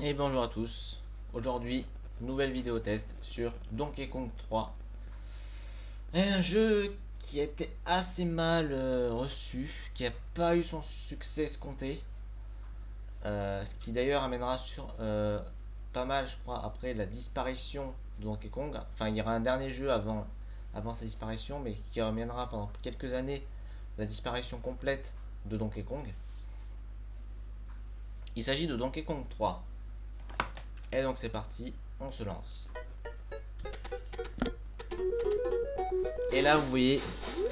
Et bonjour à tous. Aujourd'hui, nouvelle vidéo test sur Donkey Kong 3. Un jeu qui a été assez mal reçu, qui n'a pas eu son succès escompté. Ce qui d'ailleurs amènera sur pas mal, je crois, après la disparition de Donkey Kong. Enfin, il y aura un dernier jeu avant sa disparition, mais qui amènera pendant quelques années la disparition complète de Donkey Kong. Il s'agit de Donkey Kong 3. Et donc c'est parti, on se lance. Et là vous voyez,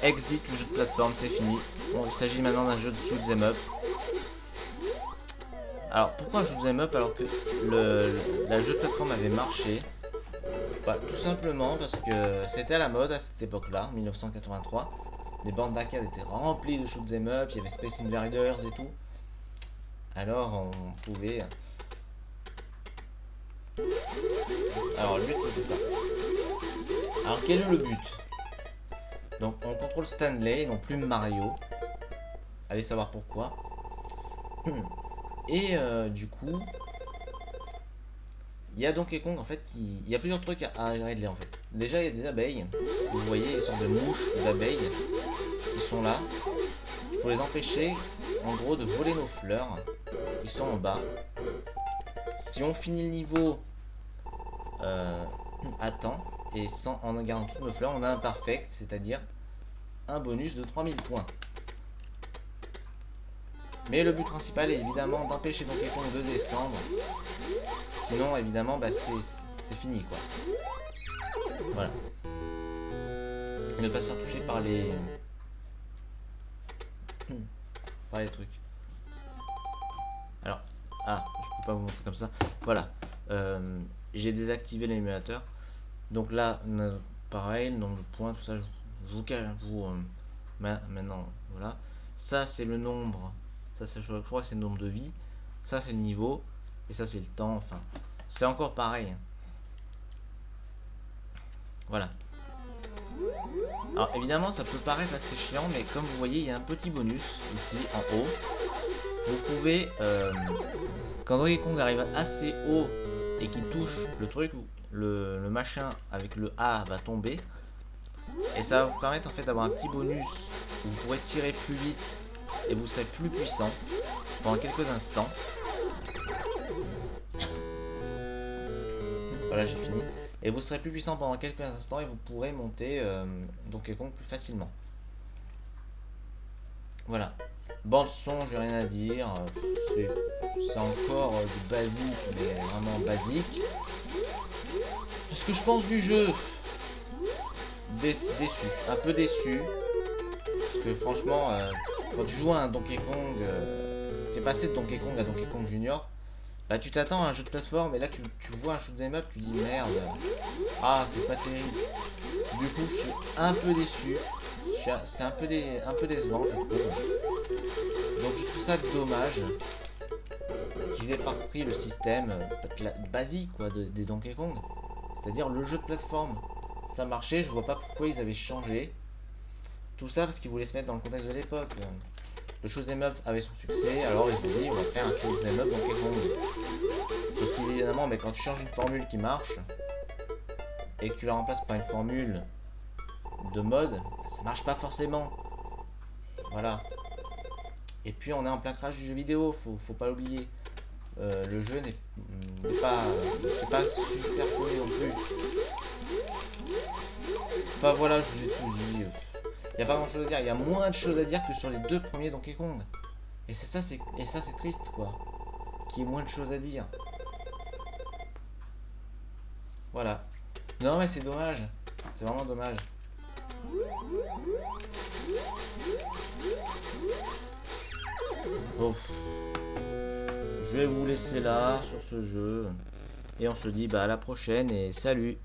exit le jeu de plateforme, c'est fini. Bon, il s'agit maintenant d'un jeu de shoot 'em up. Alors pourquoi shoot 'em up alors que la jeu de plateforme avait marché? Bah, tout simplement parce que c'était à la mode à cette époque-là, 1983. Les bornes d'arcade étaient remplies de shoot 'em up, il y avait Space Invaders et tout. Alors on pouvait... Alors le but c'était ça. Alors quel est le but? Donc on contrôle Stanley, non plus Mario. Allez savoir pourquoi. Et du coup, il y a Donkey Kong en fait qui... Il y a plusieurs trucs à régler en fait. Déjà il y a des abeilles. Vous voyez, ils sont de mouches d'abeilles qui sont là. Il faut les empêcher en gros de voler nos fleurs. Ils sont en bas. Si on finit le niveau à temps et en gardant toutes nos fleurs, on a un perfect, c'est-à-dire un bonus de 3000 points. Mais le but principal est évidemment d'empêcher Donkey Kong de descendre. Sinon, évidemment, bah, c'est fini quoi. Voilà. Et ne pas se faire toucher par les trucs. Alors, je peux pas vous montrer comme ça. Voilà. J'ai désactivé l'émulateur. Donc là, pareil, le nombre de points, tout ça, maintenant, voilà. Ça, c'est le nombre. Ça, je crois que c'est le nombre de vies. Ça, c'est le niveau. Et ça, c'est le temps. Enfin, c'est encore pareil. Voilà. Alors, évidemment, ça peut paraître assez chiant, mais comme vous voyez, il y a un petit bonus ici, en haut. Vous pouvez, quand Donkey Kong arrive assez haut et qu'il touche le truc, le machin avec le A va tomber. Et ça va vous permettre en fait d'avoir un petit bonus où vous pourrez tirer plus vite et vous serez plus puissant pendant quelques instants. Voilà, j'ai fini. Et vous serez plus puissant pendant quelques instants et vous pourrez monter Donkey Kong plus facilement. Voilà. Bande son, j'ai rien à dire. C'est encore du basique, mais vraiment basique. Ce que je pense du jeu, déçu, un peu déçu. Parce que franchement, quand tu joues à un Donkey Kong, t'es passé de Donkey Kong à Donkey Kong Junior, bah tu t'attends à un jeu de plateforme et là tu vois un shoot 'em up, tu dis merde, c'est pas terrible. Du coup, je suis un peu déçu. C'est un peu décevant, je trouve. Donc je trouve ça dommage qu'ils aient pas repris le système basique quoi, des Donkey Kong. C'est-à-dire le jeu de plateforme. Ça marchait, je vois pas pourquoi ils avaient changé. Tout ça parce qu'ils voulaient se mettre dans le contexte de l'époque. Le shoot'em up avait son succès, alors ils ont dit on va faire un shoot'em up Donkey Kong. Sauf qu'évidemment, mais quand tu changes une formule qui marche et que tu la remplaces par une formule de mode, ça marche pas forcément. Voilà. Et puis on est en plein crash du jeu vidéo, faut pas l'oublier. Le jeu n'est pas, c'est pas super connu non plus. Enfin voilà, je vous ai tout dit. Il n'y a pas grand chose à dire, il y a moins de choses à dire que sur les deux premiers Donkey Kong. Et ça c'est triste quoi. Qu'il y ait moins de choses à dire. Voilà. Non mais c'est dommage. C'est vraiment dommage. Bon. Je vais vous laisser là sur ce jeu. Et on se dit à la prochaine et salut.